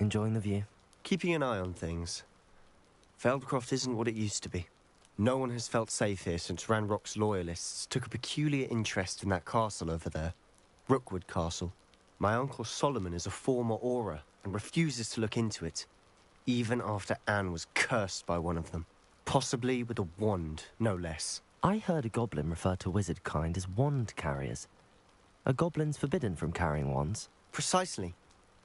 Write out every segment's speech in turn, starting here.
Enjoying the view? Keeping an eye on things. Feldcroft isn't what it used to be. No one has felt safe here since Ranrock's loyalists took a peculiar interest in that castle over there. Rookwood Castle. My uncle Solomon is a former Auror and refuses to look into it, even after Anne was cursed by one of them. Possibly with a wand, no less. I heard a goblin refer to wizard kind as wand carriers. Are goblins forbidden from carrying wands? Precisely.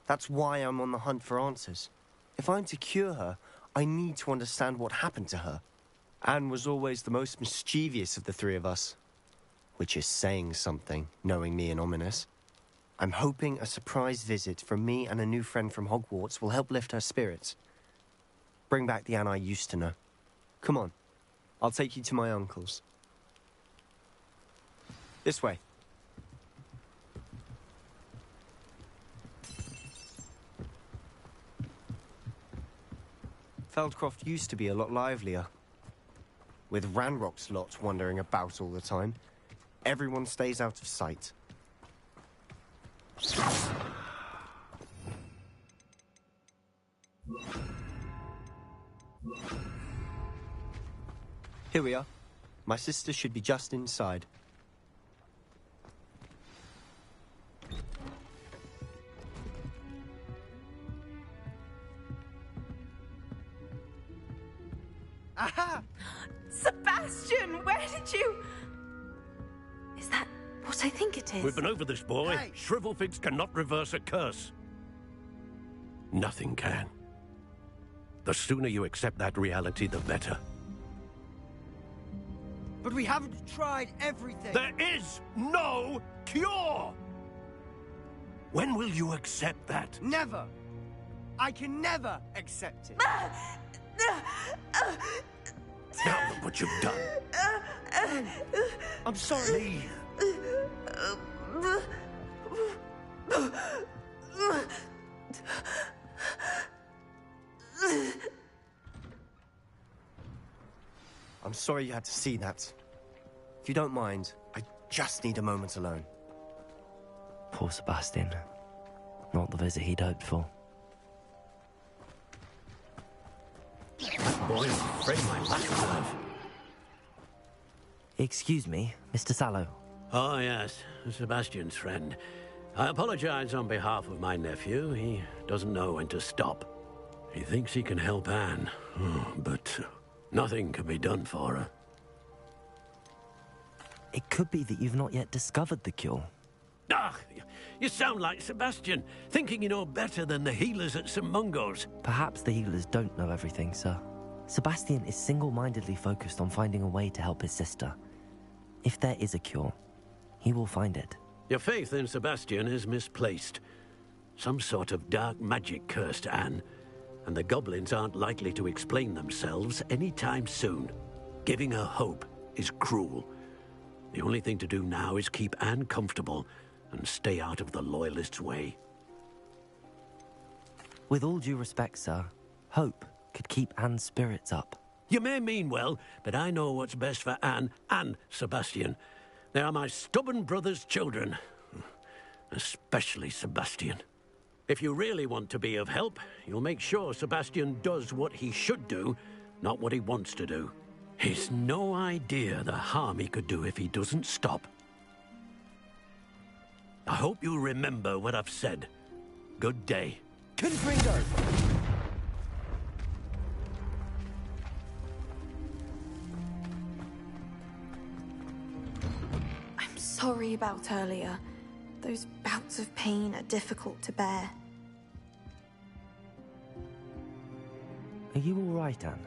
That's why I'm on the hunt for answers. If I'm to cure her, I need to understand what happened to her. Anne was always the most mischievous of the three of us. Which is saying something, knowing me and Ominous. I'm hoping a surprise visit from me and a new friend from Hogwarts will help lift her spirits. Bring back the Anne I used to know. Come on, I'll take you to my uncle's. This way. Feldcroft used to be a lot livelier. With Ranrock's lot wandering about all the time, everyone stays out of sight. Here we are. My sister should be just inside. Aha! Sebastian, where did you... Is that what I think it is? We've been over this, boy. Hey. Shrivelfigs cannot reverse a curse. Nothing can. The sooner you accept that reality, the better. But we haven't tried everything. There is no cure! When will you accept that? Never. I can never accept it. Now look what you've done. I'm sorry. Leave. I'm sorry you had to see that. If you don't mind, I just need a moment alone. Poor Sebastian. Not the visit he'd hoped for. Boy, I'm afraid my lack of nerve. Excuse me, Mr. Sallow. Oh, yes, Sebastian's friend. I apologize on behalf of my nephew. He doesn't know when to stop. He thinks he can help Anne, but nothing can be done for her. It could be that you've not yet discovered the cure. Ah, you sound like Sebastian, thinking you know better than the healers at St. Mungo's. Perhaps the healers don't know everything, sir. Sebastian is single-mindedly focused on finding a way to help his sister. If there is a cure, he will find it. Your faith in Sebastian is misplaced. Some sort of dark magic cursed Anne, and the goblins aren't likely to explain themselves anytime soon. Giving her hope is cruel. The only thing to do now is keep Anne comfortable and stay out of the Loyalists' way. With all due respect, sir, hope could keep Anne's spirits up. You may mean well, but I know what's best for Anne and Sebastian. They are my stubborn brother's children. Especially Sebastian. If you really want to be of help, you'll make sure Sebastian does what he should do, not what he wants to do. He's no idea the harm he could do if he doesn't stop. I hope you remember what I've said. Good day. Confringo! I'm sorry about earlier. Those bouts of pain are difficult to bear. Are you all right, Anne?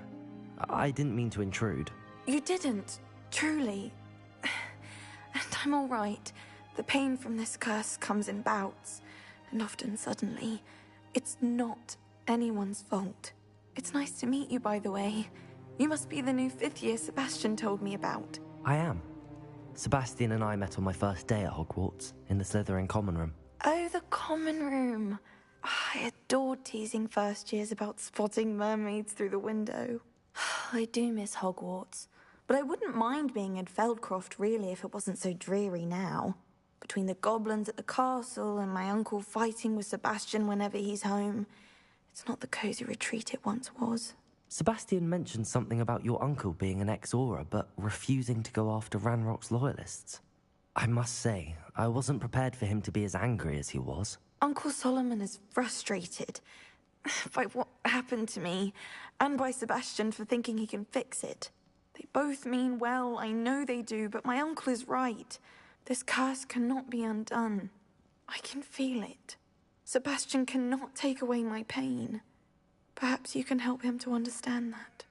I didn't mean to intrude. You didn't, truly. And I'm all right. The pain from this curse comes in bouts, and often suddenly. It's not anyone's fault. It's nice to meet you, by the way. You must be the new 5th year Sebastian told me about. I am. Sebastian and I met on my first day at Hogwarts, in the Slytherin common room. Oh, the common room. I adored teasing first years about spotting mermaids through the window. I do miss Hogwarts, but I wouldn't mind being in Feldcroft, really, if it wasn't so dreary now. Between the goblins at the castle and my uncle fighting with Sebastian whenever he's home, It's not the cozy retreat it once was. Sebastian mentioned something about your uncle being an ex-Auror, but refusing to go after Ranrock's loyalists. I must say, I wasn't prepared for him to be as angry as he was. Uncle Solomon is frustrated by what happened to me, and by Sebastian for thinking he can fix it. They both mean well, I know they do, but my uncle is right. This curse cannot be undone. I can feel it. Sebastian cannot take away my pain. Perhaps you can help him to understand that.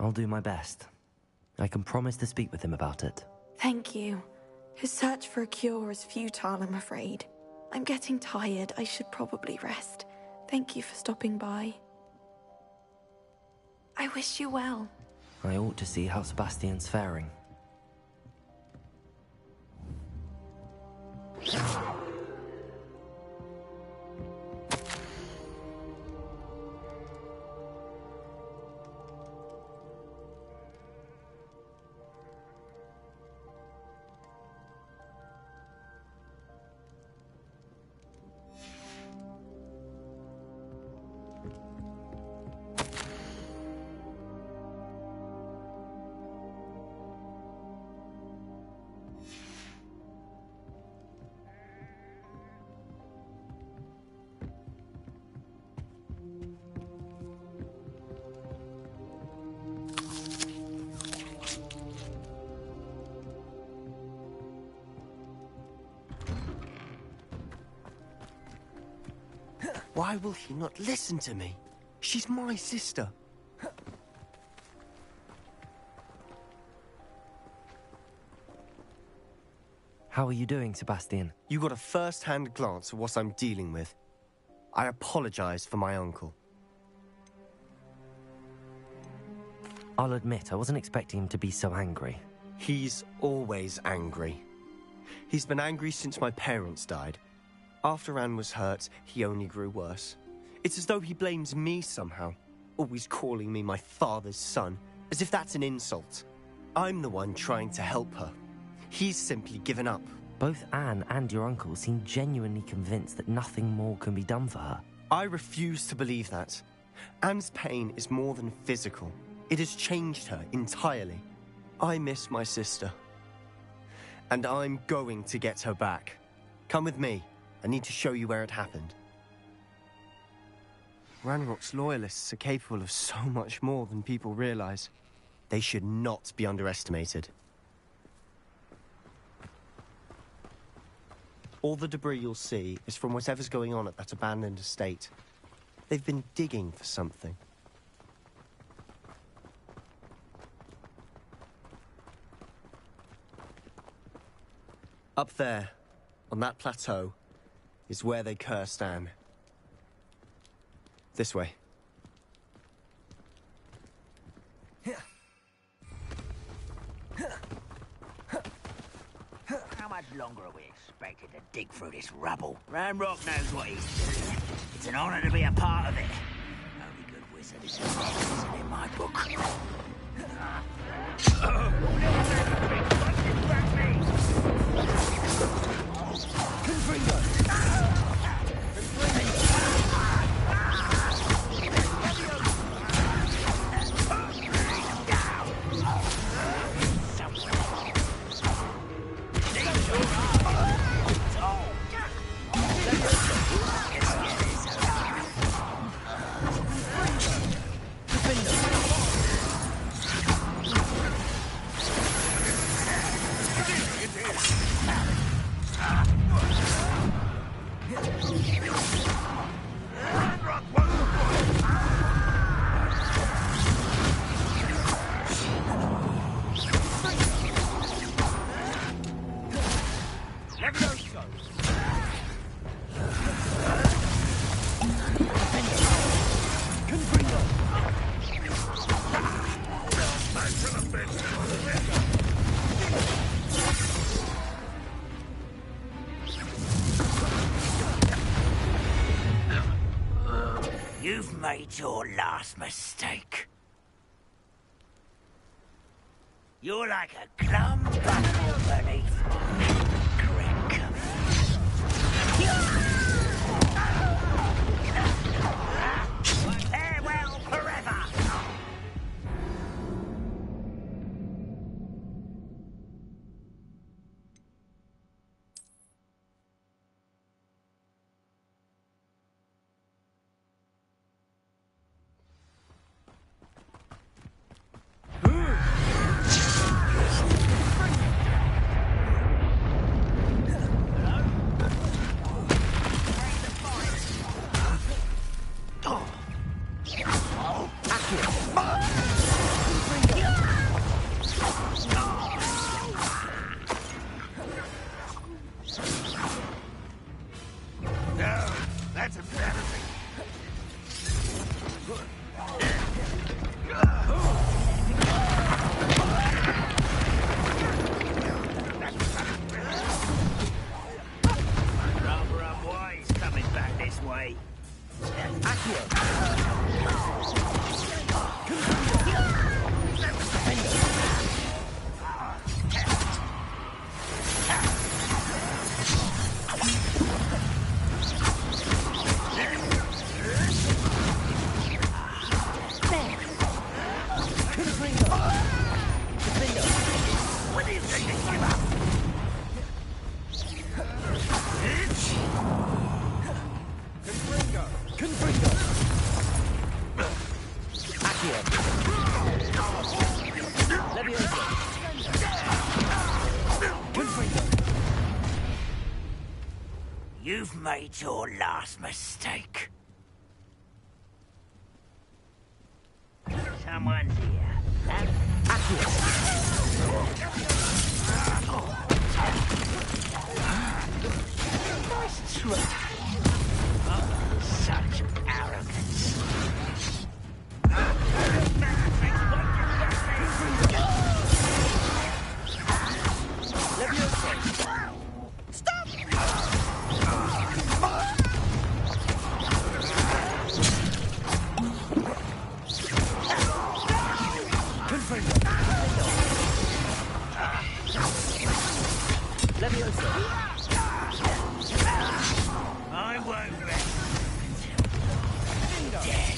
I'll do my best. I can promise to speak with him about it. Thank you. His search for a cure is futile, I'm afraid. I'm getting tired. I should probably rest. Thank you for stopping by. I wish you well. I ought to see how Sebastian's faring. Why will he not listen to me? She's my sister. How are you doing, Sebastian? You got a first-hand glance at what I'm dealing with. I apologize for my uncle. I'll admit, I wasn't expecting him to be so angry. He's always angry. He's been angry since my parents died. After Anne was hurt, he only grew worse. It's as though he blames me somehow, always calling me my father's son, as if that's an insult. I'm the one trying to help her. He's simply given up. Both Anne and your uncle seem genuinely convinced that nothing more can be done for her. I refuse to believe that. Anne's pain is more than physical. It has changed her entirely. I miss my sister. And I'm going to get her back. Come with me. I need to show you where it happened. Ranrock's loyalists are capable of so much more than people realize. They should not be underestimated. All the debris you'll see is from whatever's going on at that abandoned estate. They've been digging for something. Up there, on that plateau, is where they cursed Anne. This way. How much longer are we expected to dig through this rubble? Ranrock knows what he's doing. It's an honor to be a part of it. Only good wizard is in my book. You've made your last mistake. You're like a glum buckle beneath drink. Farewell forever! That's embarrassing. Rather unwise coming back this way. What do you think you give up? You've made your last mistake. Someone's here. Nice try. Such arrogance. I won't rest until dead.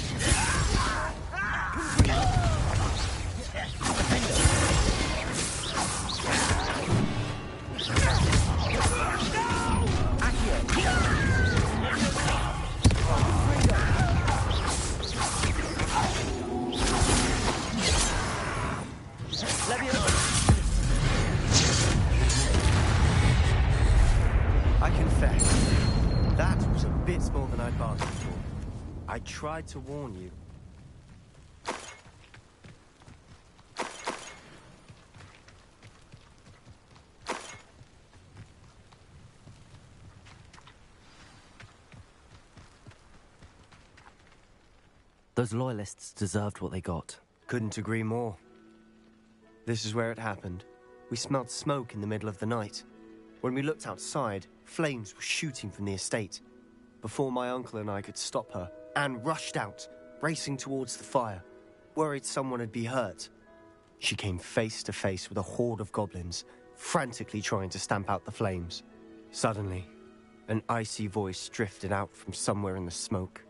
I confess, that was a bit more than I'd bargained for. I tried to warn you. Those loyalists deserved what they got. Couldn't agree more. This is where it happened. We smelled smoke in the middle of the night. When we looked outside, flames were shooting from the estate. Before my uncle and I could stop her, Anne rushed out, racing towards the fire, worried someone would be hurt. She came face to face with a horde of goblins, frantically trying to stamp out the flames. Suddenly, an icy voice drifted out from somewhere in the smoke.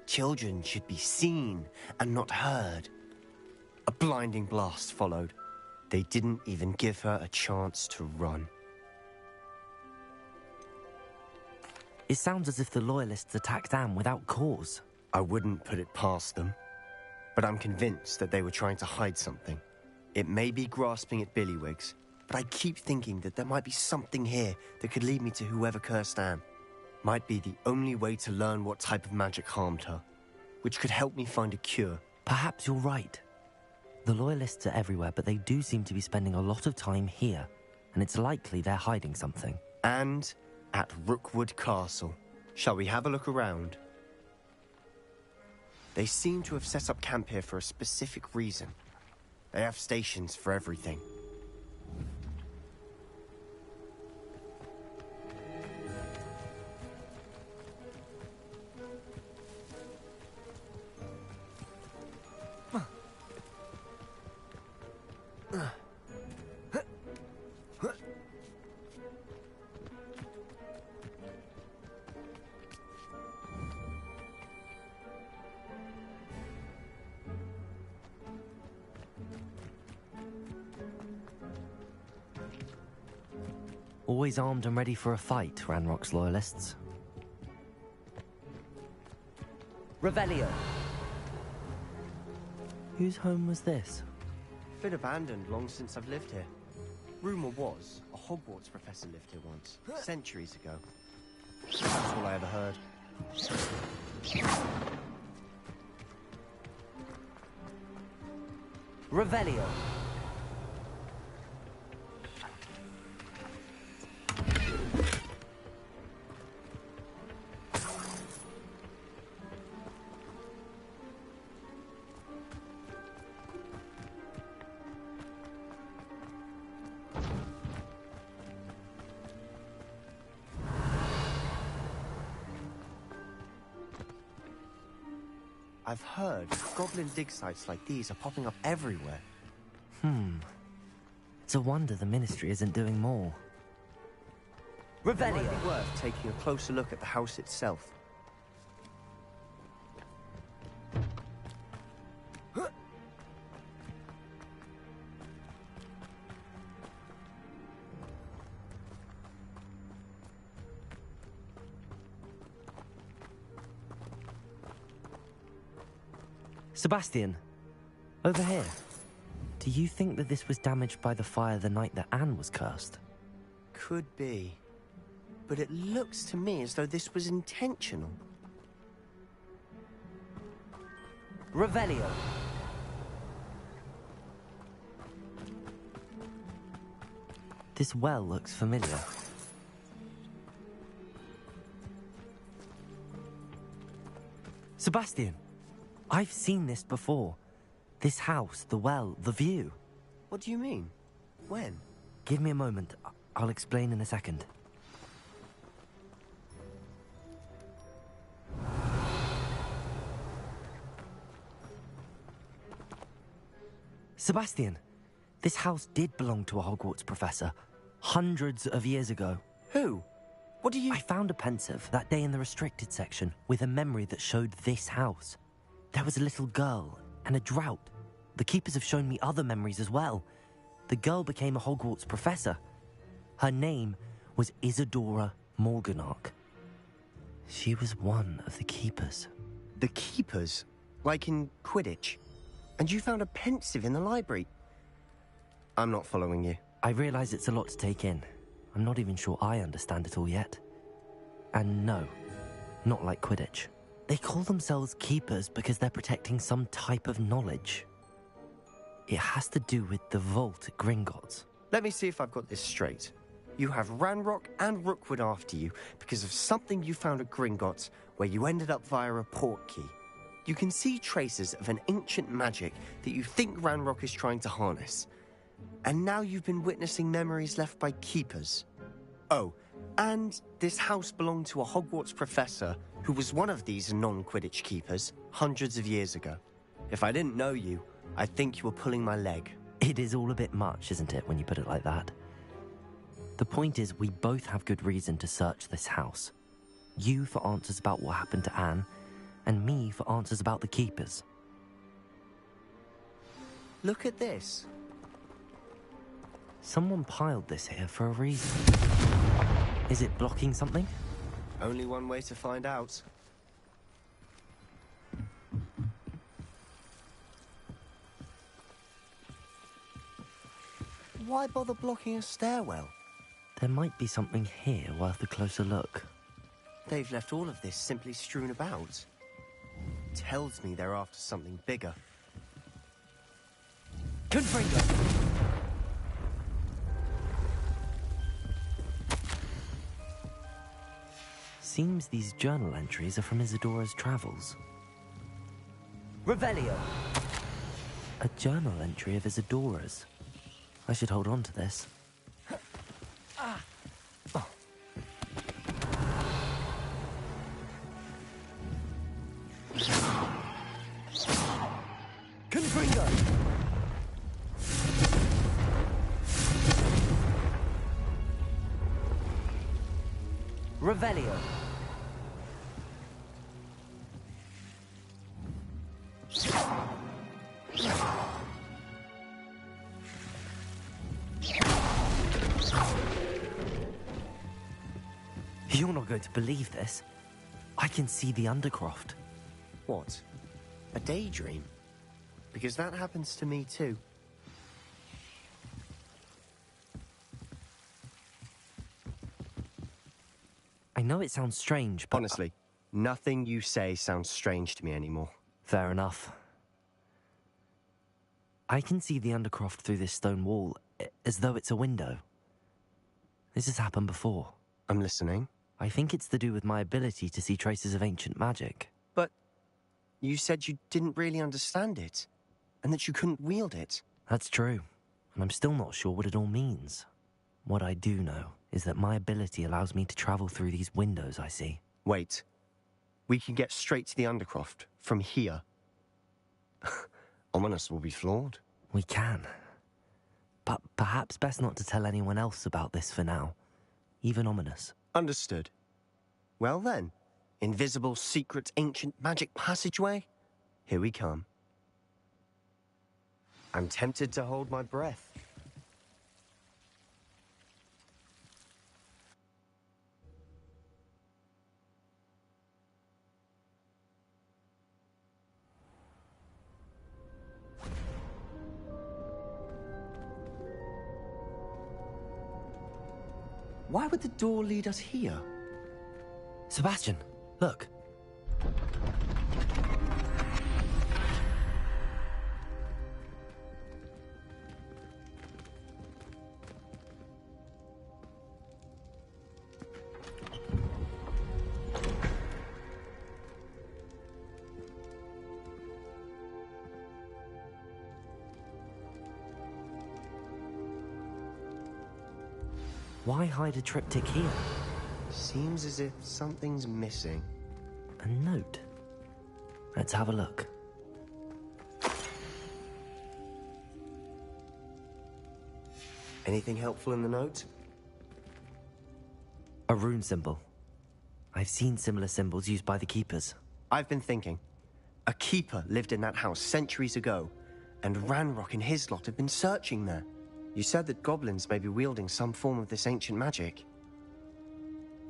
Children should be seen and not heard. A blinding blast followed. They didn't even give her a chance to run. It sounds as if the loyalists attacked Anne without cause. I wouldn't put it past them, but I'm convinced that they were trying to hide something. It may be grasping at billywhigs, but I keep thinking that there might be something here that could lead me to whoever cursed Anne. Might be the only way to learn what type of magic harmed her, which could help me find a cure. Perhaps you're right. The loyalists are everywhere, but they do seem to be spending a lot of time here, and it's likely they're hiding something. And at Rookwood Castle. Shall we have a look around? They seem to have set up camp here for a specific reason. They have stations for everything. Always armed and ready for a fight, Ranrock's loyalists. Revelio. Whose home was this? Been abandoned long since I've lived here. Rumour was a Hogwarts professor lived here once, centuries ago. That's all I ever heard. Revelio. I've heard goblin dig sites like these are popping up everywhere. It's a wonder the Ministry isn't doing more. It might be worth taking a closer look at the house itself. Sebastian, over here. Do you think that this was damaged by the fire the night that Anne was cursed? Could be. But it looks to me as though this was intentional. Revelio. This well looks familiar. Sebastian, I've seen this before. This house, the well, the view. What do you mean? When? Give me a moment. I'll explain in a second. Sebastian, this house did belong to a Hogwarts professor, hundreds of years ago. Who? What do you... I found a pensive that day in the restricted section with a memory that showed this house. There was a little girl and a drought. The keepers have shown me other memories as well. The girl became a Hogwarts professor. Her name was Isadora Morganach. She was one of the keepers. The keepers? Like in Quidditch? And you found a pensive in the library? I'm not following you. I realize it's a lot to take in. I'm not even sure I understand it all yet. And no, not like Quidditch. They call themselves keepers because they're protecting some type of knowledge. It has to do with the vault at Gringotts. Let me see if I've got this straight. You have Ranrock and Rookwood after you because of something you found at Gringotts where you ended up via a port key. You can see traces of an ancient magic that you think Ranrock is trying to harness. And now you've been witnessing memories left by keepers. Oh, and this house belonged to a Hogwarts professor who was one of these non-Quidditch keepers hundreds of years ago. If I didn't know you, I'd think you were pulling my leg. It is all a bit much, isn't it, when you put it like that? The point is, we both have good reason to search this house. You for answers about what happened to Anne, and me for answers about the keepers. Look at this. Someone piled this here for a reason. Is it blocking something? Only one way to find out. Why bother blocking a stairwell? There might be something here worth a closer look. They've left all of this simply strewn about. Tells me they're after something bigger. Confringo! Seems these journal entries are from Isadora's travels. Revelio! A journal entry of Isadora's. I should hold on to this. Confringo! Revelio! not going to believe this. I can see the Undercroft. What? A daydream? Because that happens to me too. I know it sounds strange, but... Honestly, nothing you say sounds strange to me anymore. Fair enough. I can see the Undercroft through this stone wall, as though it's a window. This has happened before. I'm listening. I think it's to do with my ability to see traces of ancient magic. But you said you didn't really understand it, and that you couldn't wield it. That's true, and I'm still not sure what it all means. What I do know is that my ability allows me to travel through these windows I see. Wait. We can get straight to the Undercroft from here. Ominous will be flawed. We can. But perhaps best not to tell anyone else about this for now. Even Ominous. Understood. Well then, invisible, secret, ancient magic passageway? Here we come. I'm tempted to hold my breath. Why would the door lead us here? Sebastian, look. Why hide a triptych here? Seems as if something's missing. A note. Let's have a look. Anything helpful in the note? A rune symbol. I've seen similar symbols used by the keepers. I've been thinking. A keeper lived in that house centuries ago, and Ranrock and his lot have been searching there. You said that goblins may be wielding some form of this ancient magic.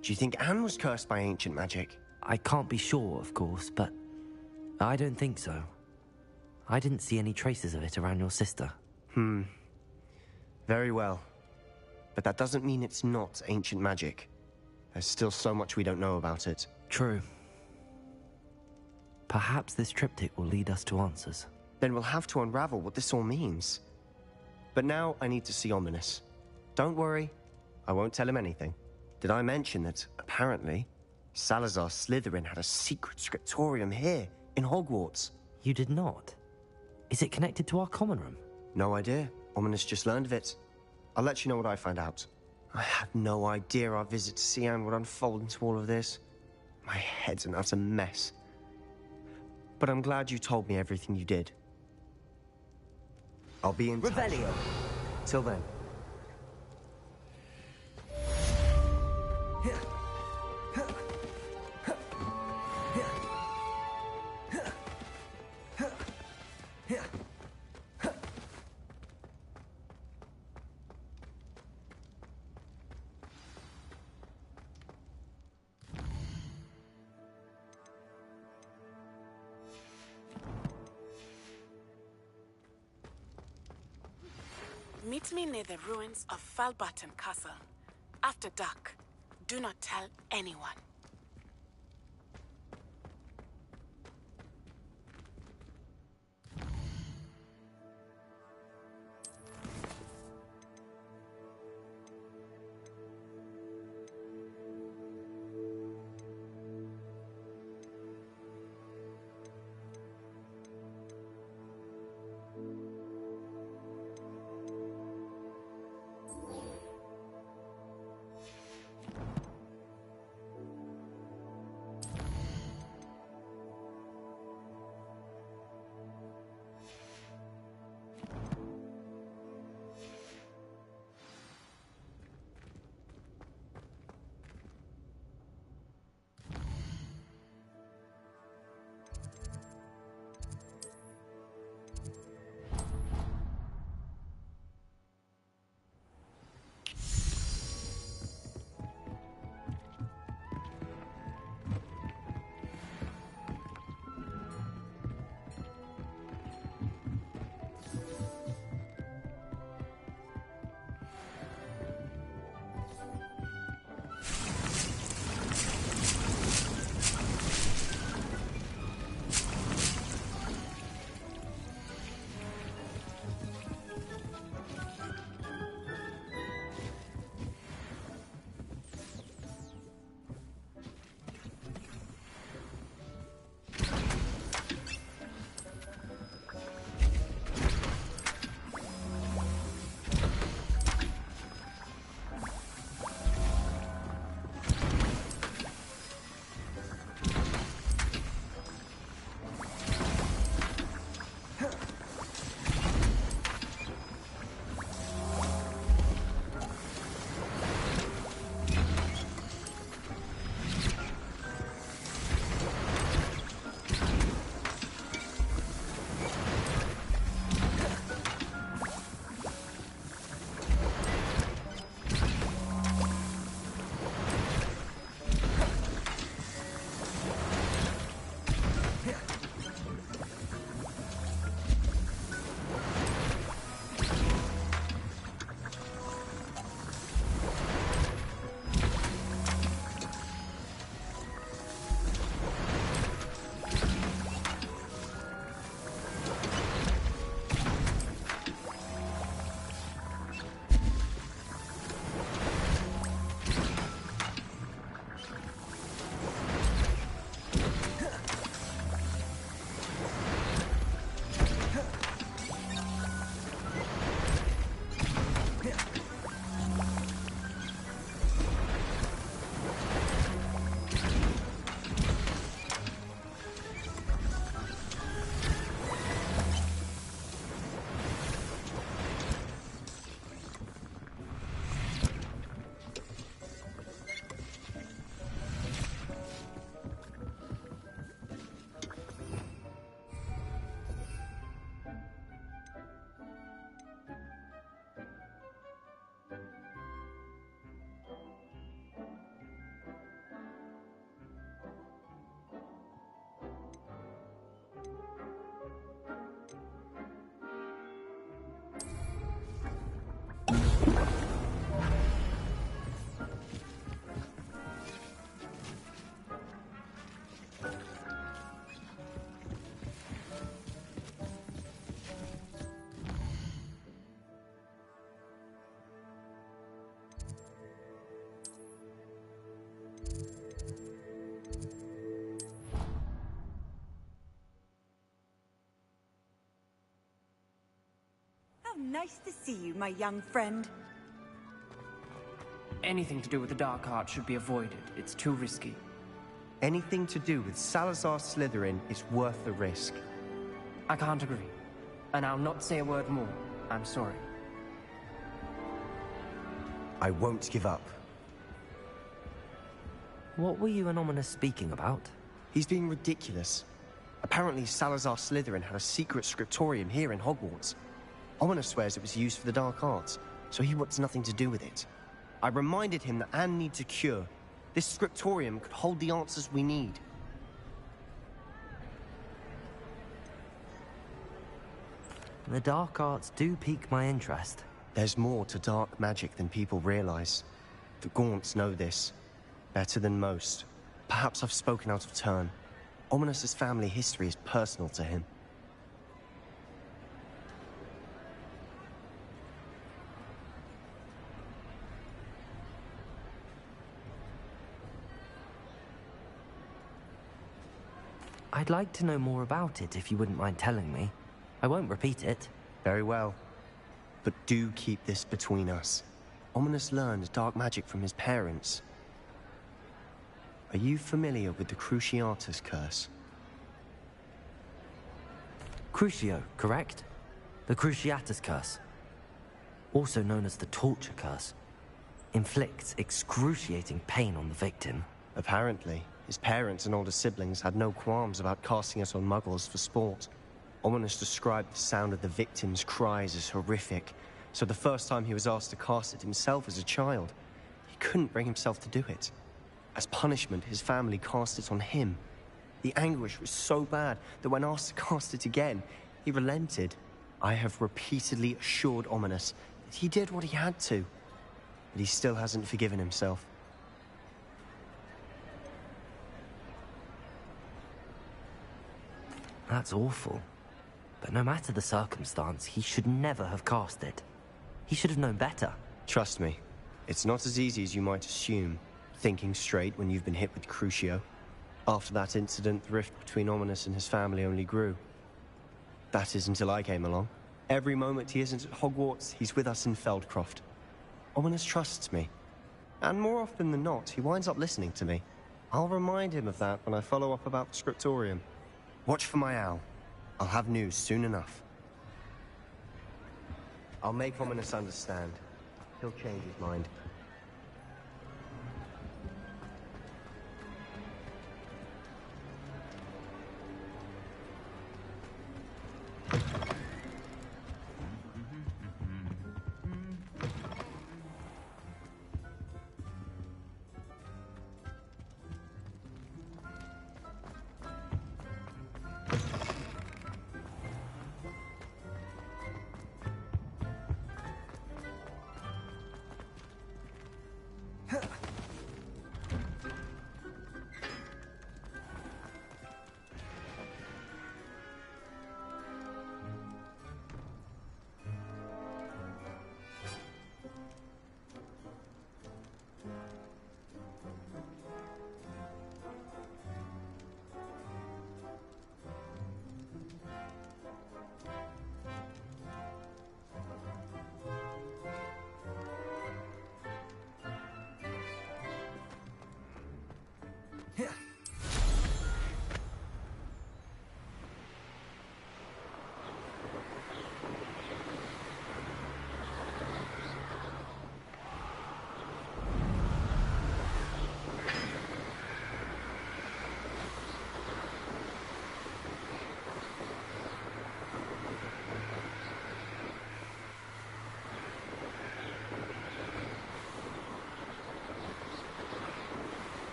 Do you think Anne was cursed by ancient magic? I can't be sure, of course, but I don't think so. I didn't see any traces of it around your sister. Very well. But that doesn't mean it's not ancient magic. There's still so much we don't know about it. True. Perhaps this triptych will lead us to answers. Then we'll have to unravel what this all means. But now I need to see Ominous. Don't worry, I won't tell him anything. Did I mention that, apparently, Salazar Slytherin had a secret scriptorium here, in Hogwarts? You did not? Is it connected to our common room? No idea. Ominous just learned of it. I'll let you know what I find out. I had no idea our visit to Cian would unfold into all of this. My head's an utter mess. But I'm glad you told me everything you did. I'll be in touch. Revelio. Till then. Meet me near the ruins of Falbarton Castle. After dark. Do not tell anyone. nice to see you, my young friend. Anything to do with the dark art should be avoided. It's too risky. Anything to do with Salazar Slytherin is worth the risk. I can't agree. And I'll not say a word more. I'm sorry. I won't give up. What were you and Ominous speaking about? He's being ridiculous. Apparently, Salazar Slytherin had a secret scriptorium here in Hogwarts. Ominous swears it was used for the dark arts, so he wants nothing to do with it. I reminded him that Anne needs a cure. This scriptorium could hold the answers we need. The dark arts do pique my interest. There's more to dark magic than people realize. The Gaunts know this. Better than most. Perhaps I've spoken out of turn. Ominous's family history is personal to him. I'd like to know more about it if you wouldn't mind telling me. I won't repeat it. Very well. But do keep this between us. Ominous learned dark magic from his parents. Are you familiar with the Cruciatus curse? Crucio, correct? The Cruciatus curse. Also known as the torture curse. Inflicts excruciating pain on the victim. Apparently, his parents and older siblings had no qualms about casting it on muggles for sport. Ominous described the sound of the victim's cries as horrific, so the first time he was asked to cast it himself as a child, he couldn't bring himself to do it. As punishment, his family cast it on him. The anguish was so bad that when asked to cast it again, he relented. I have repeatedly assured Ominous that he did what he had to, but he still hasn't forgiven himself. That's awful. But no matter the circumstance, he should never have cast it. He should have known better. Trust me, it's not as easy as you might assume, thinking straight when you've been hit with Crucio. After that incident, the rift between Ominous and his family only grew. That is until I came along. Every moment he isn't at Hogwarts, he's with us in Feldcroft. Ominous trusts me. And more often than not, he winds up listening to me. I'll remind him of that when I follow up about the scriptorium. Watch for my owl. I'll have news soon enough. I'll make Ominous understand. He'll change his mind.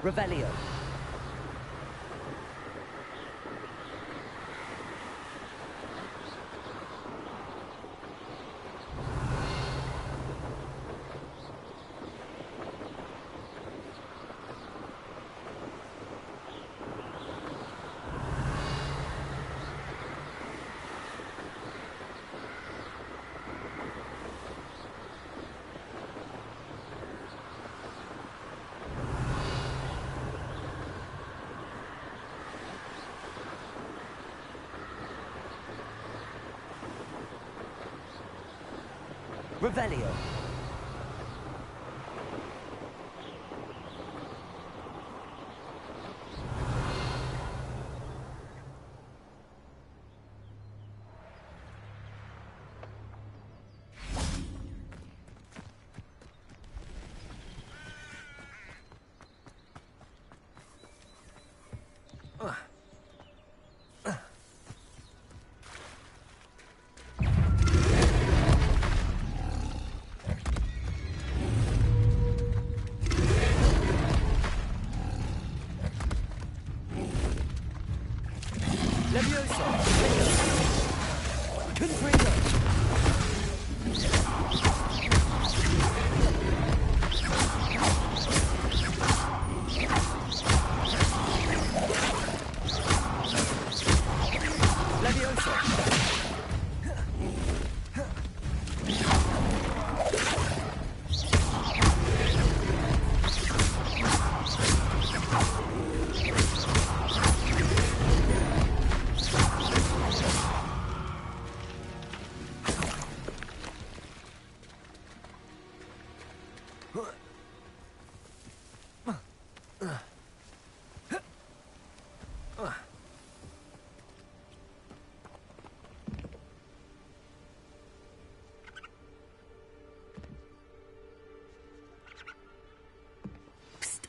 Revelio. Revelio.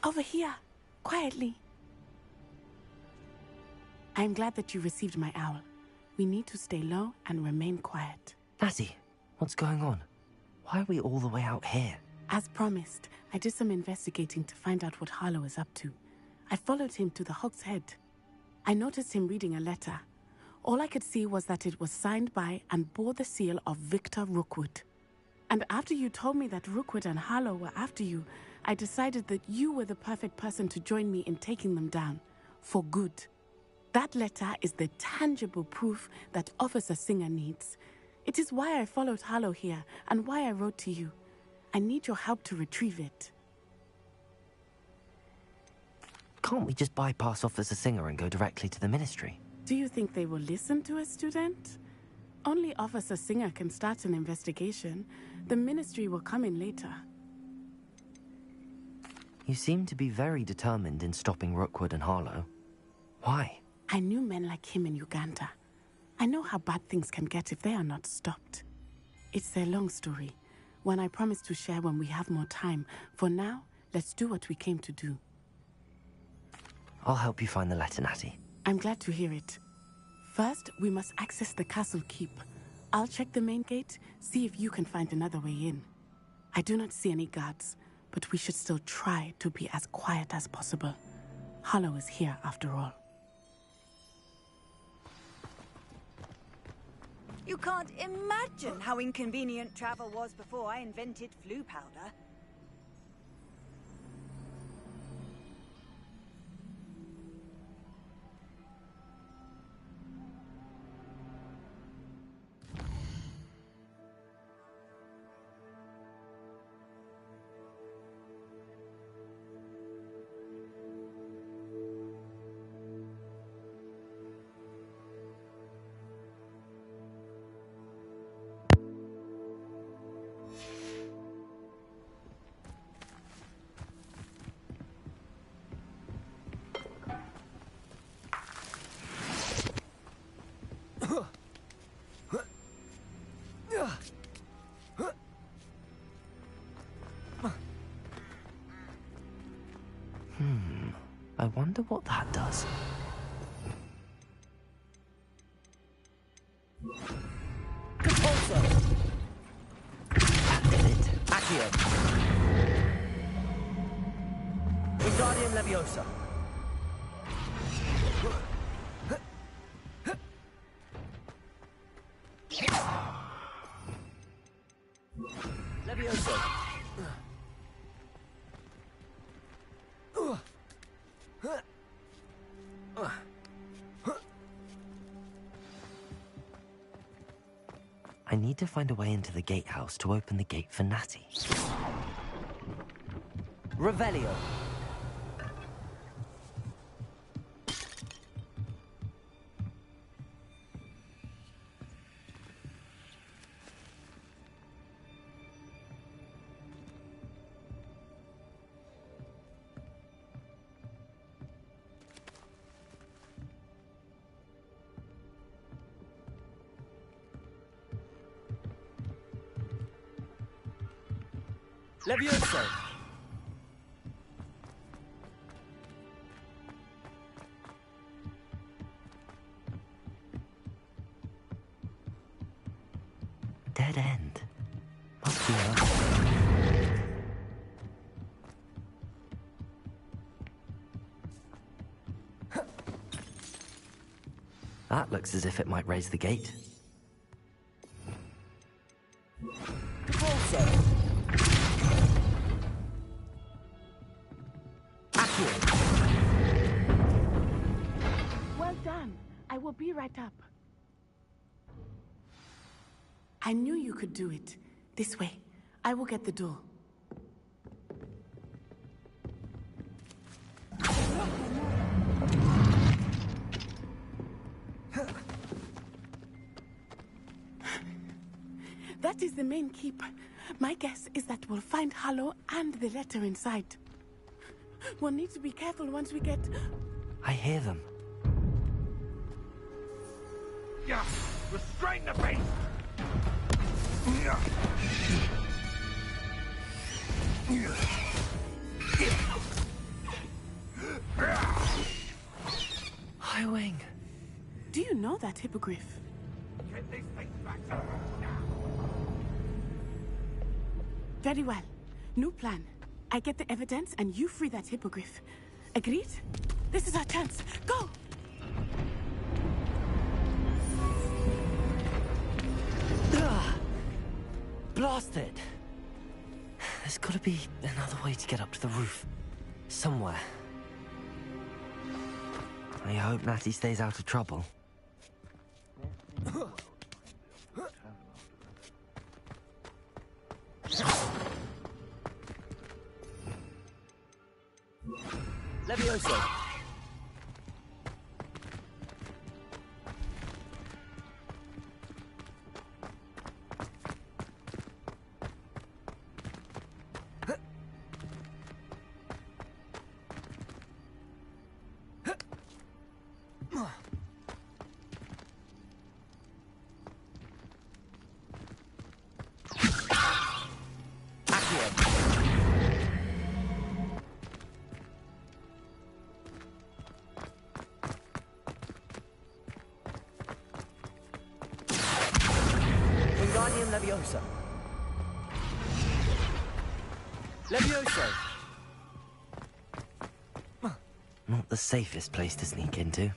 Over here, quietly. I'm glad that you received my owl. We need to stay low and remain quiet. Natty, what's going on? Why are we all the way out here? As promised, I did some investigating to find out what Harlow is up to. I followed him to the Hog's Head. I noticed him reading a letter. All I could see was that it was signed by and bore the seal of Victor Rookwood. And after you told me that Rookwood and Harlow were after you, I decided that you were the perfect person to join me in taking them down. For good. That letter is the tangible proof that Officer Singer needs. It is why I followed Harlow here and why I wrote to you. I need your help to retrieve it. Can't we just bypass Officer Singer and go directly to the Ministry? Do you think they will listen to a student? Only Officer Singer can start an investigation. The Ministry will come in later. You seem to be very determined in stopping Rookwood and Harlow. Why? I knew men like him in Uganda. I know how bad things can get if they are not stopped. It's a long story, one I promise to share when we have more time. For now, let's do what we came to do. I'll help you find the letter, Natty. I'm glad to hear it. First, we must access the castle keep. I'll check the main gate, see if you can find another way in. I do not see any guards, but we should still try to be as quiet as possible. Harlow is here after all. You can't imagine how inconvenient travel was before I invented flu powder. I wonder what that does. Compulso! That did it. Accio! Wingardium Leviosa! Leviosa! I need to find a way into the gatehouse to open the gate for Natty. Revelio! Levioso! Dead end. Must be another. That looks as if it might raise the gate. Well done. I will be right up. I knew you could do it. This way. I will get the door. That is the main keep. My guess is that we'll find Harlow and the letter inside. We'll need to be careful once we get... I hear them. Yeah, restrain the beast! Highwing. Do you know that hippogriff? Get these things back now! Very well. New plan. I get the evidence and you free that hippogriff. Agreed? This is our chance. Go! Blast it! There's gotta be another way to get up to the roof. Somewhere. I hope Natty stays out of trouble. Levioso! Wingardium Leviosa. Levioso! Not the safest place to sneak into.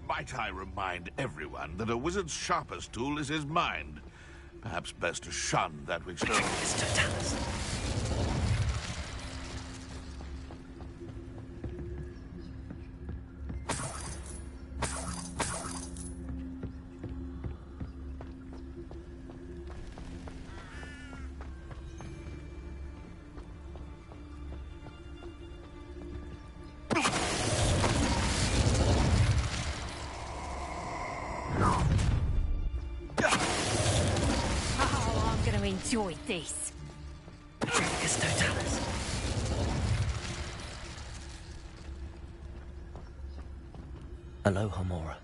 Might I remind everyone that a wizard's sharpest tool is his mind? Perhaps best to shun that which... Mr. Dallas. Enjoy this. Dracus Totalis. Aloha, Mora.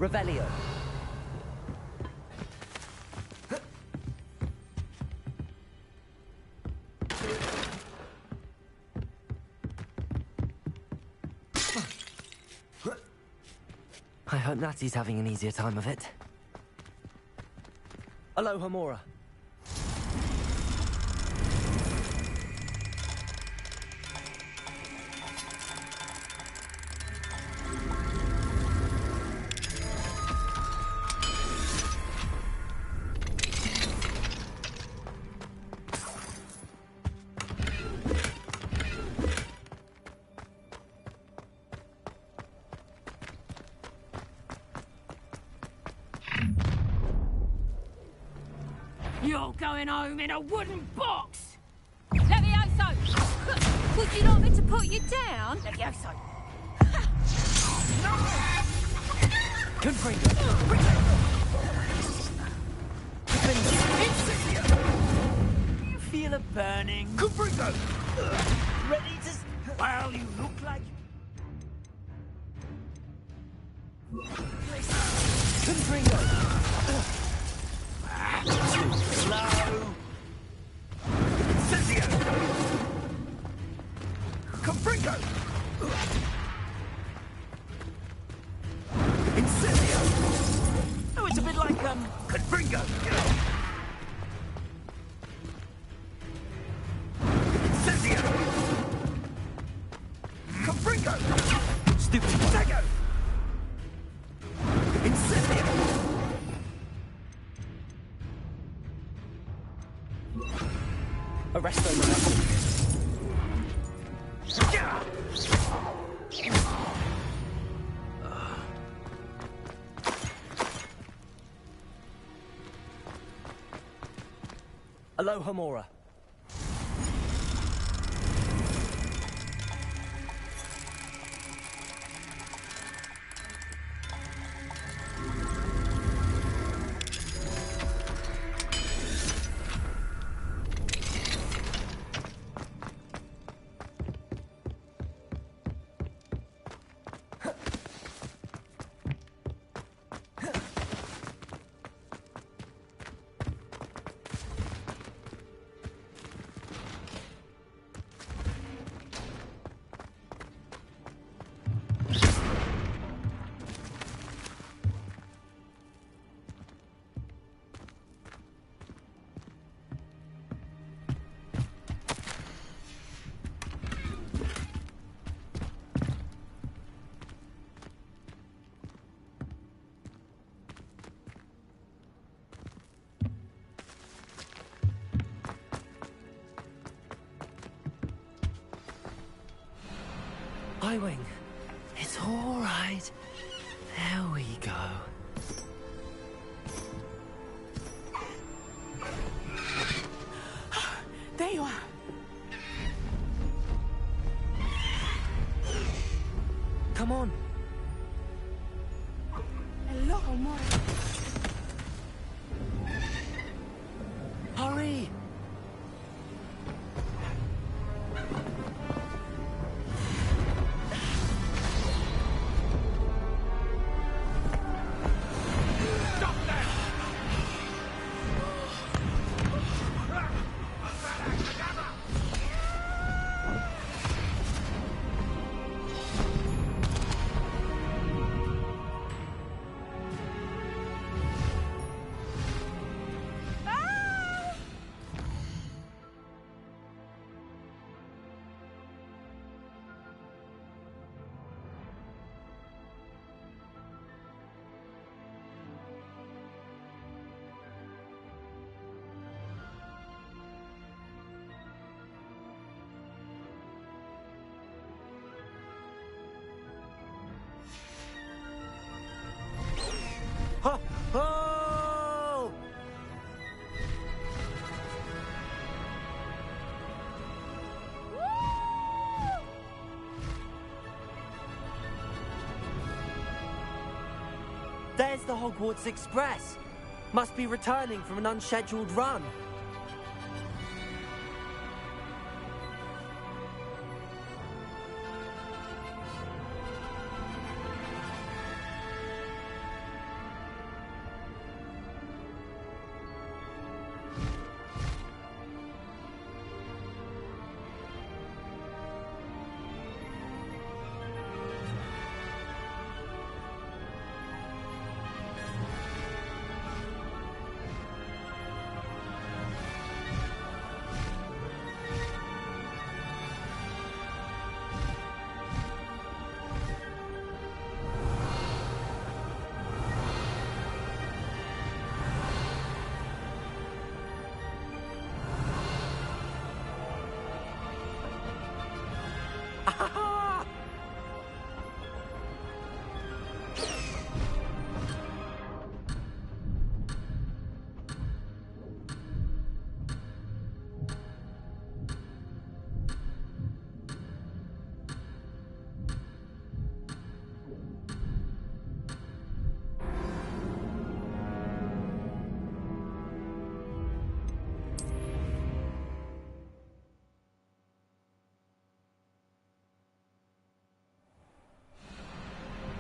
Revelio. Hope Natty's having an easier time of it. Aloha, Mora. You're going home in a wooden box! Levioso! Would you like me to put you down? Levioso! Good bring. You feel it burning? Confringo! Ready to... Well, you look like... Confringo! Slow! Incendio! Confringo! Incendio! Oh, it's a bit like, Confringo! Incendio! Confringo! Stupid Dago! Incendio! Arresto momentum. Aloha, Mora. Wing. It's all right. There we go. There you are. Come on. Hello, Mora. Hurry! Ho! Ho! There's the Hogwarts Express. Must be returning from an unscheduled run.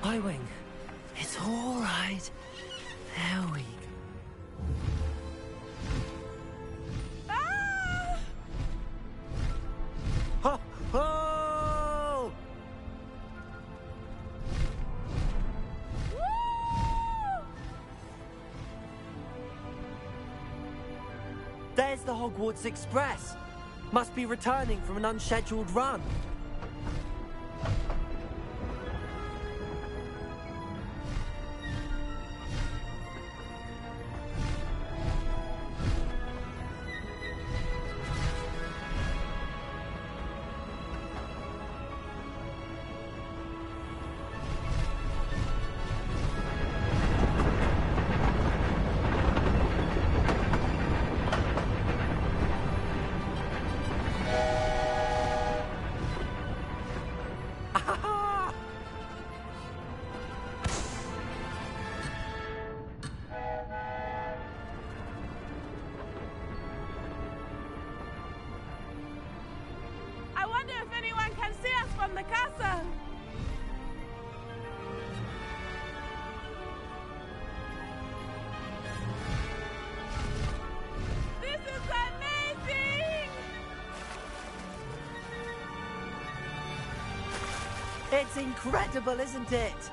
Highwing, it's all right. There we go. Ho! Ho! There's the Hogwarts Express. Must be returning from an unscheduled run. I wonder if anyone can see us from the castle. This is amazing! It's incredible, isn't it?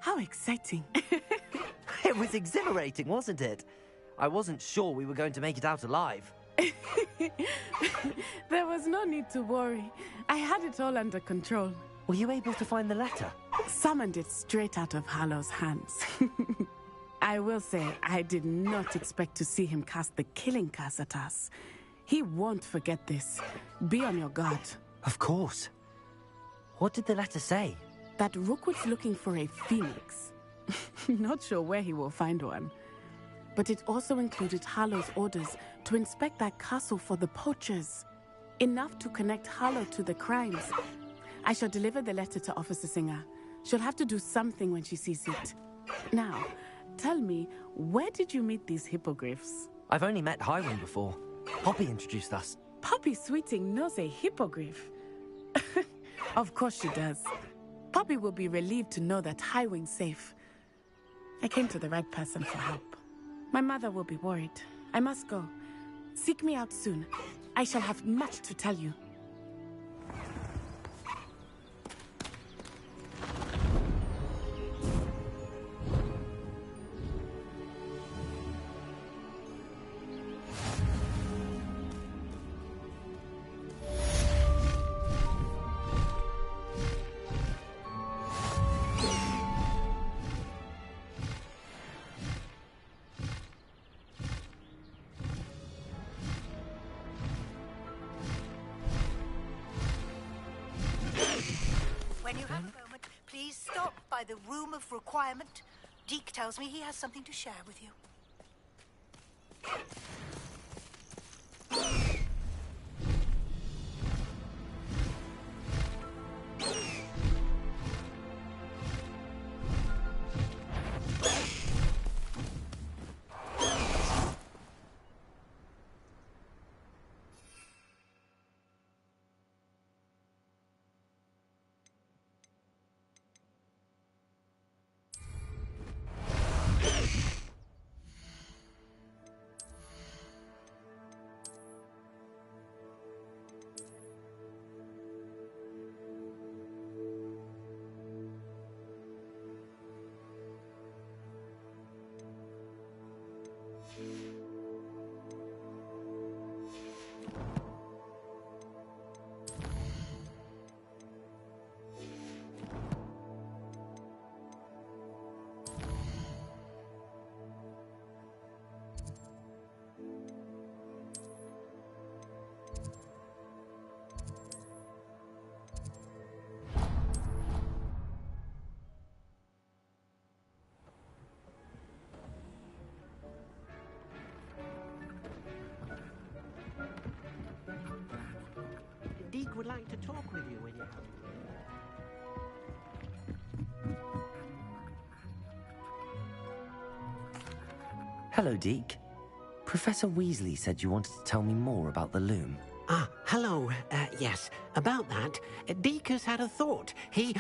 How exciting. It was exhilarating, wasn't it? I wasn't sure we were going to make it out alive. There was no need to worry. I had it all under control. Were you able to find the letter? Summoned it straight out of Harlow's hands. I will say, I did not expect to see him cast the killing curse at us. He won't forget this. Be on your guard. Of course. What did the letter say? That Rookwood's looking for a phoenix. Not sure where he will find one. But it also included Harlow's orders to inspect that castle for the poachers. Enough to connect Harlow to the crimes. I shall deliver the letter to Officer Singer. She'll have to do something when she sees it. Now, tell me, where did you meet these hippogriffs? I've only met Highwing before. Poppy introduced us. Poppy Sweeting knows a hippogriff. Of course she does. Poppy will be relieved to know that Highwing's safe. I came to the right person for help. My mother will be worried. I must go. Seek me out soon. I shall have much to tell you. When you have a moment, please stop by the Room of Requirement. Deke tells me he has something to share with you. would like to talk with you when you have... Hello, Deke. Professor Weasley said you wanted to tell me more about the loom. Ah, hello. Yes, about that, Deke has had a thought. He...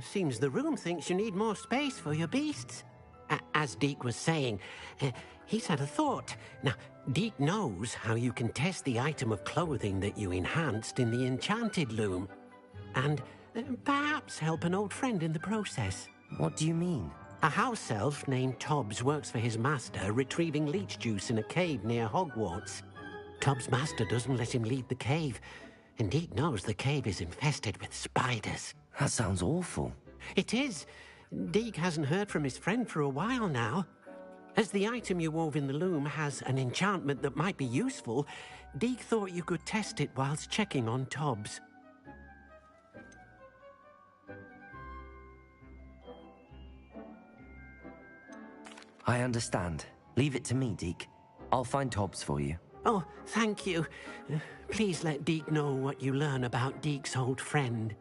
Seems the room thinks you need more space for your beasts. As Deke was saying, he's had a thought. Now, Deke knows how you can test the item of clothing that you enhanced in the enchanted loom. And perhaps help an old friend in the process. What do you mean? A house elf named Tobbs works for his master, retrieving leech juice in a cave near Hogwarts. Tobbs' master doesn't let him leave the cave, and Deke knows the cave is infested with spiders. That sounds awful. It is. Deke hasn't heard from his friend for a while now. As the item you wove in the loom has an enchantment that might be useful, Deke thought you could test it whilst checking on Tobbs. I understand. Leave it to me, Deke. I'll find Tobbs for you. Oh, thank you. Please let Deke know what you learn about Deke's old friend.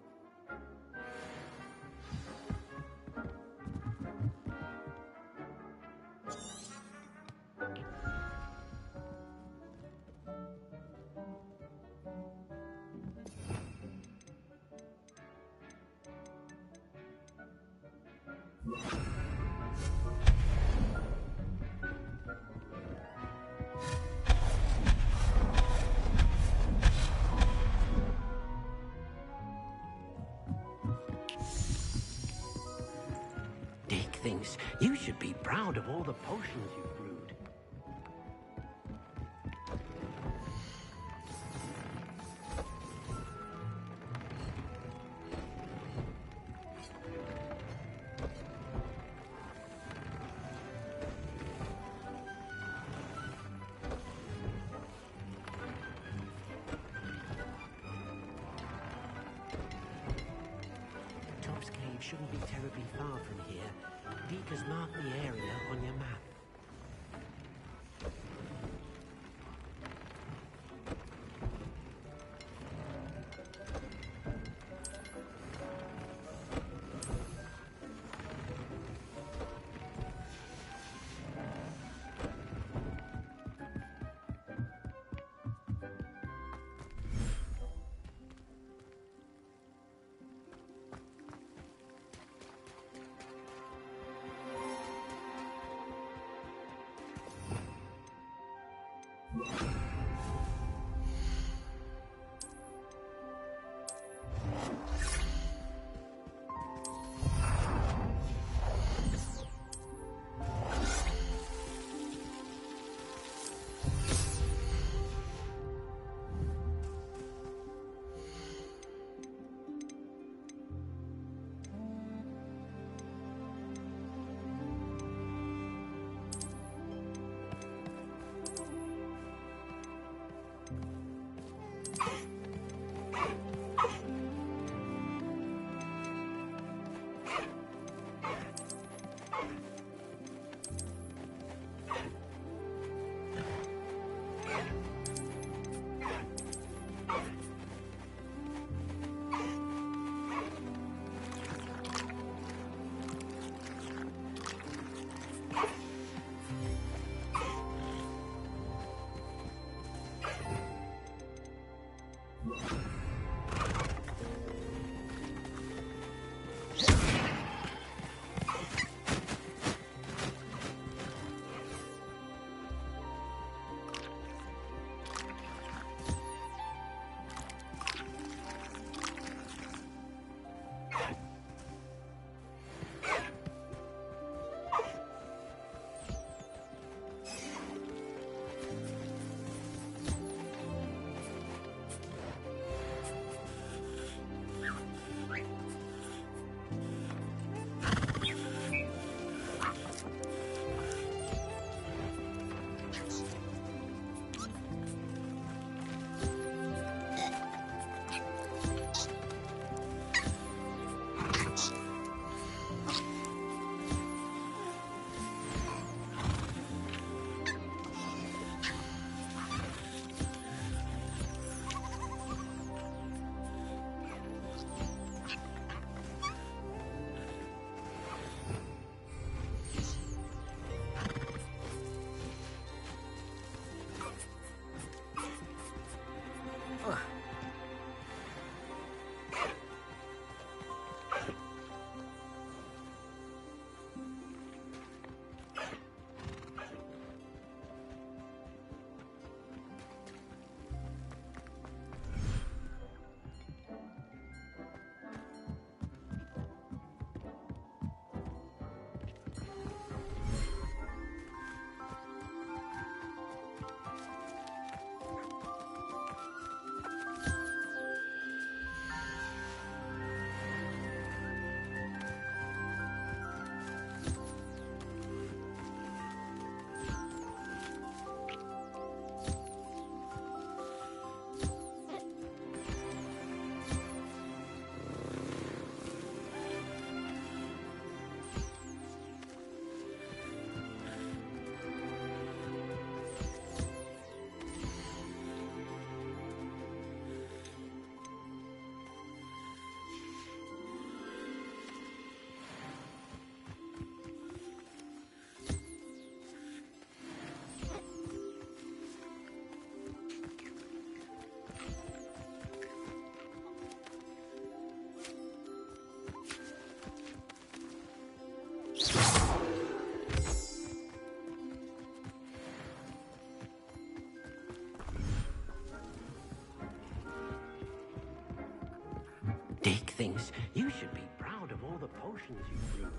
Deke thinks you should be proud of all the potions you've brewed. Tobbs Cave shouldn't be terribly far from here. Deke has marked the area on your map. things. You should be proud of all the potions you brew.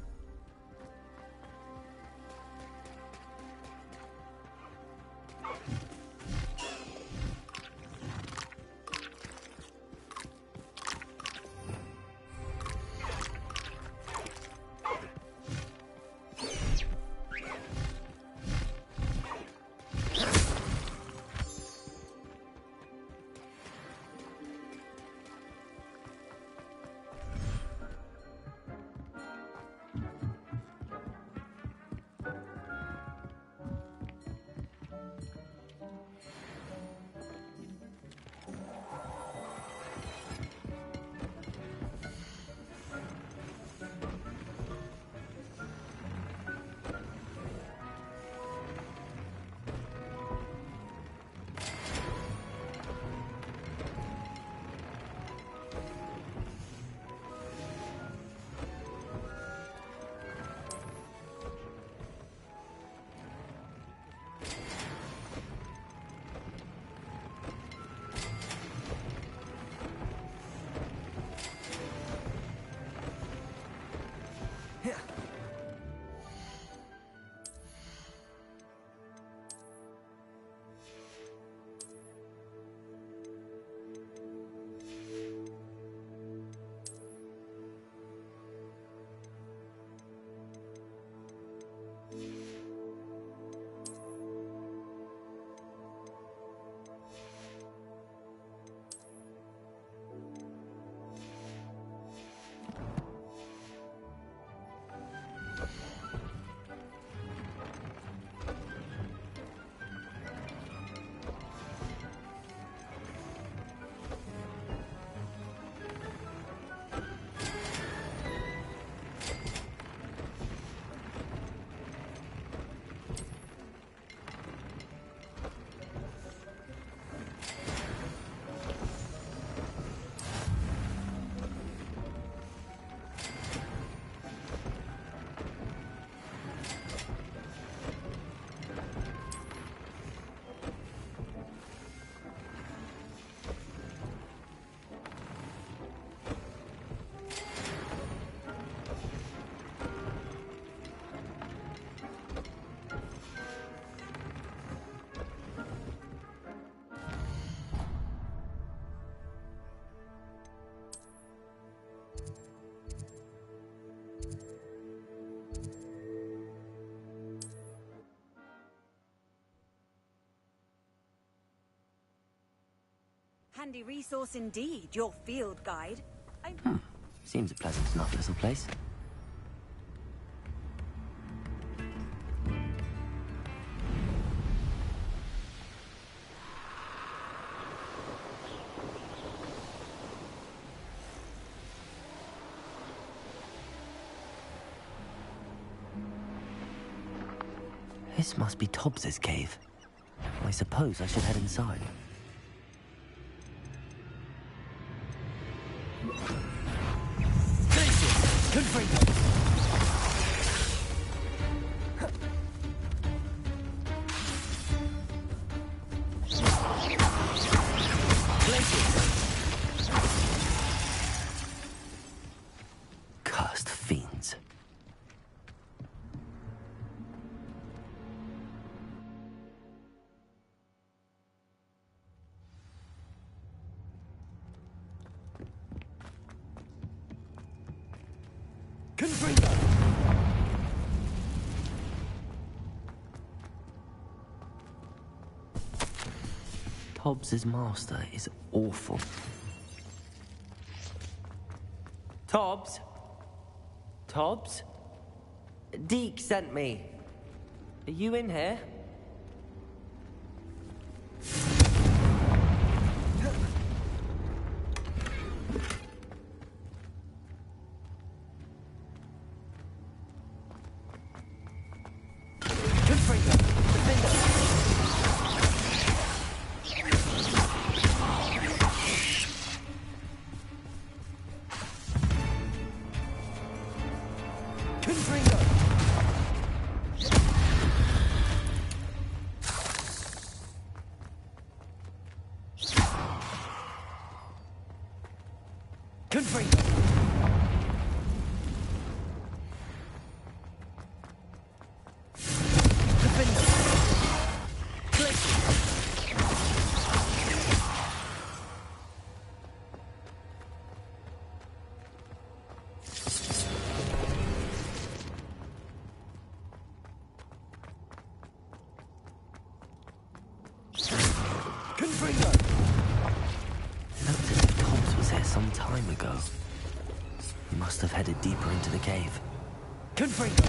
Handy resource indeed, your field guide. Seems a pleasant enough little place. This must be Tobbs's cave. I suppose I should head inside. Cursed fiends. Tobbs's master is awful. Tobbs? Tobbs? Deke sent me. Are you in here? Confringo! Confringo! It looked as if Tobbs was here some time ago. He must have headed deeper into the cave. Confringo!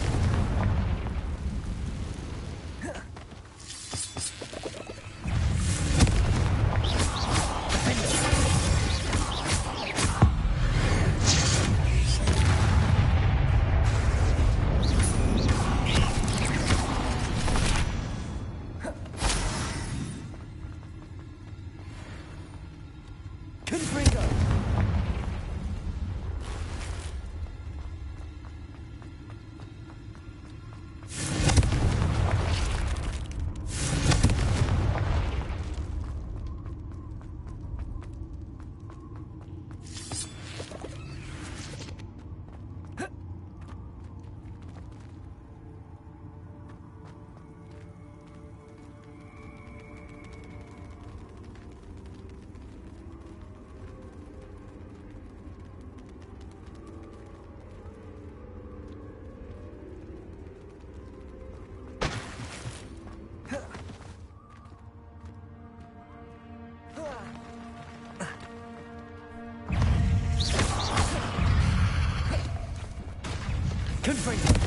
Confringo!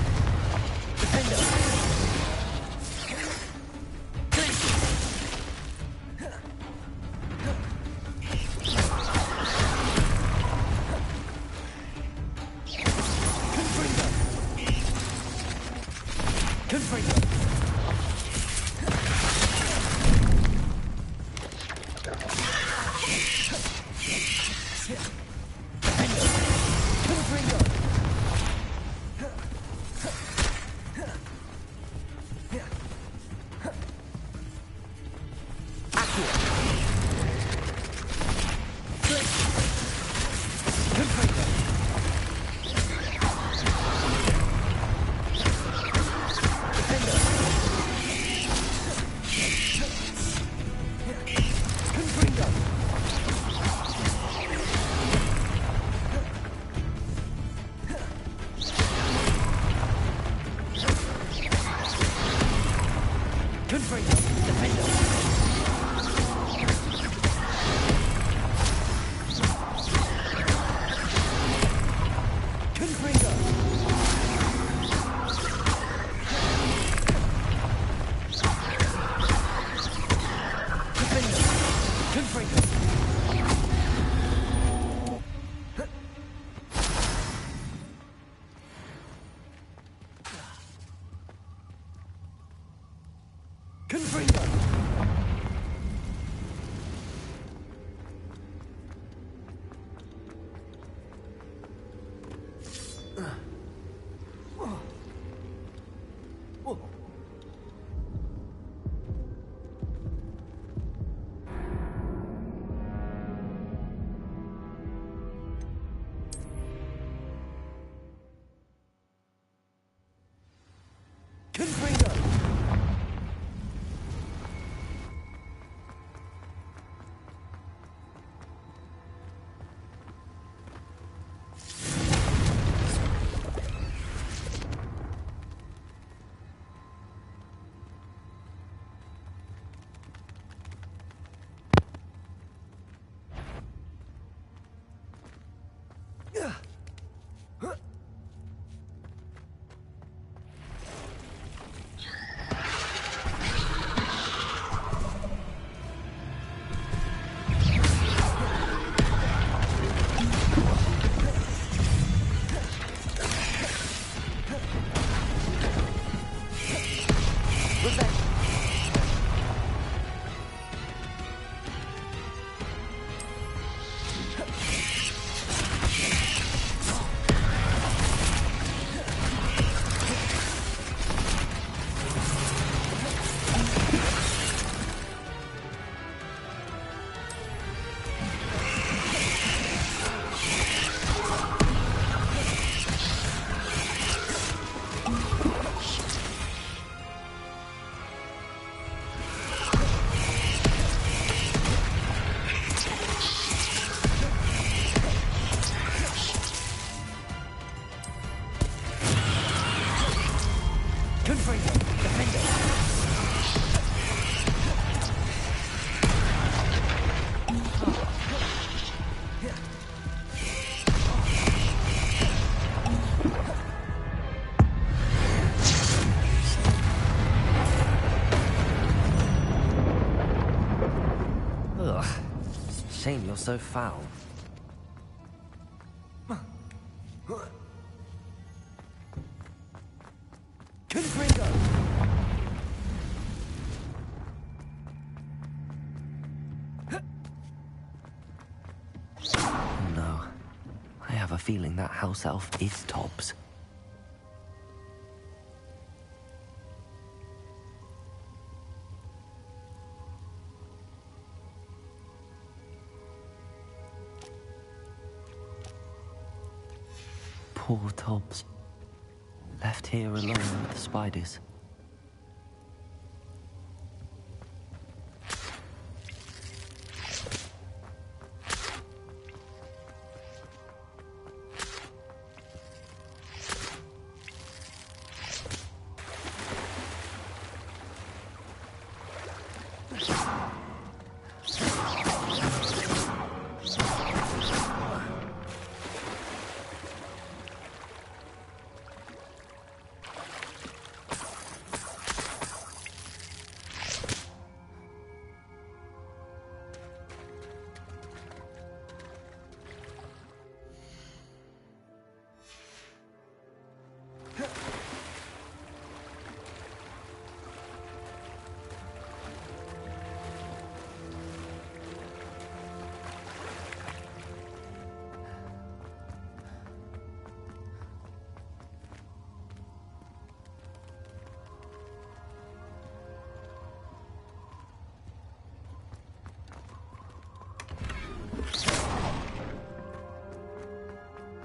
Defender! Ugh. Shame you're so foul. Oh no. I have a feeling that house elf is Tobbs. Poor Tobbs. Left here alone with the spiders.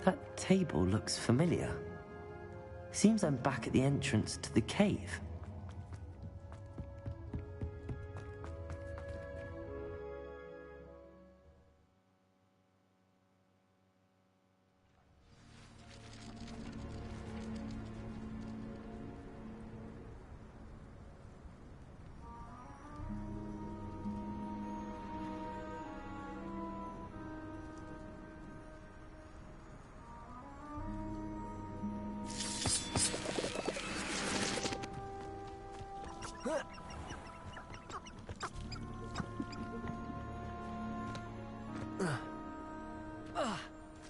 That table looks familiar. Seems I'm back at the entrance to the cave.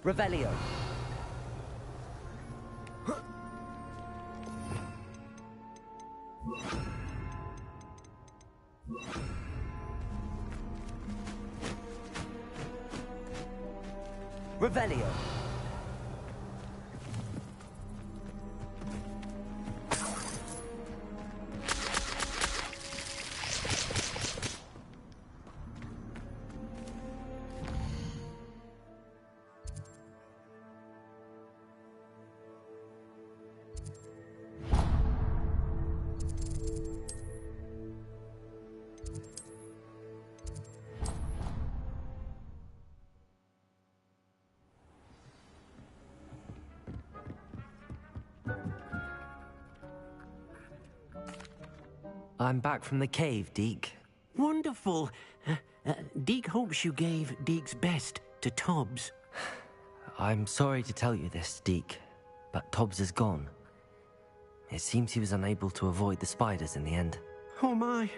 Revelio. Revelio. I'm back from the cave, Deke. Wonderful. Deke hopes you gave Deke's best to Tobbs. I'm sorry to tell you this, Deke, but Tobbs is gone. It seems he was unable to avoid the spiders in the end. Oh my.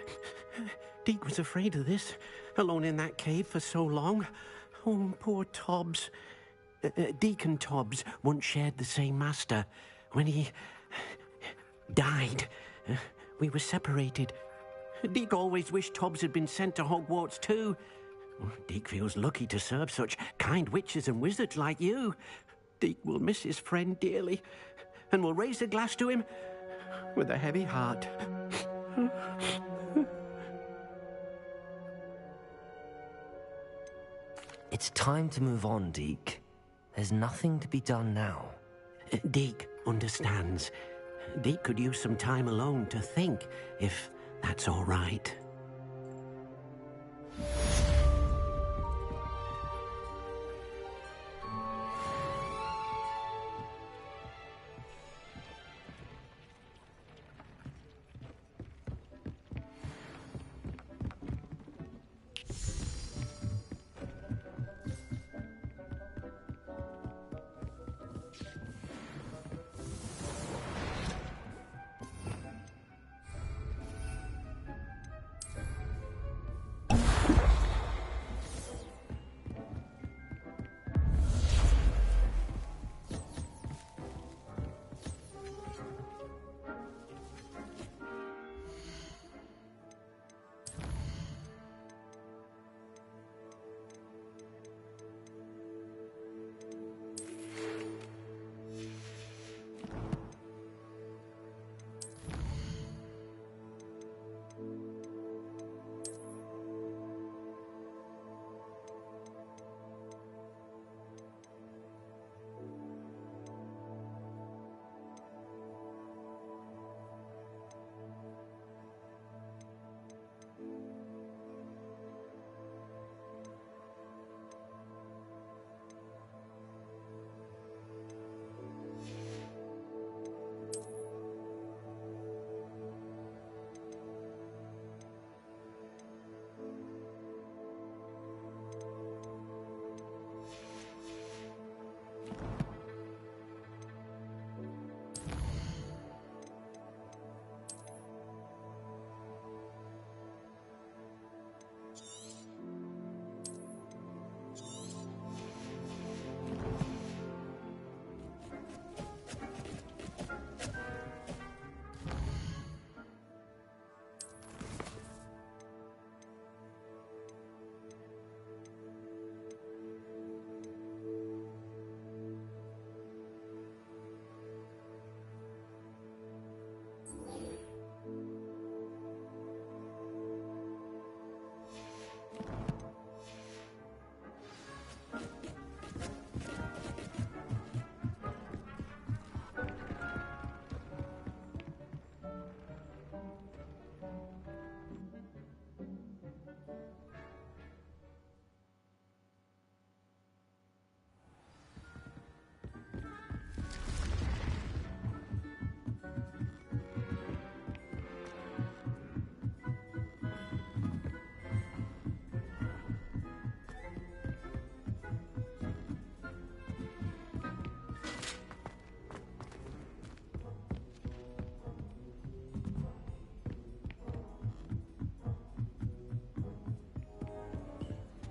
Deke was afraid of this, alone in that cave for so long. Oh, poor Tobbs. Deke and Tobbs once shared the same master. When he died, we were separated. Deke always wished Tobbs had been sent to Hogwarts too. Deke feels lucky to serve such kind witches and wizards like you. Deke will miss his friend dearly, and will raise a glass to him with a heavy heart. It's time to move on, Deke. There's nothing to be done now. Deke understands. Deke could use some time alone to think, if that's all right.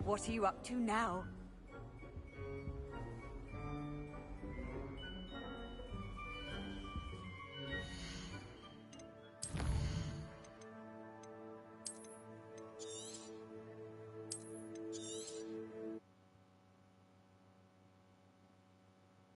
What are you up to now?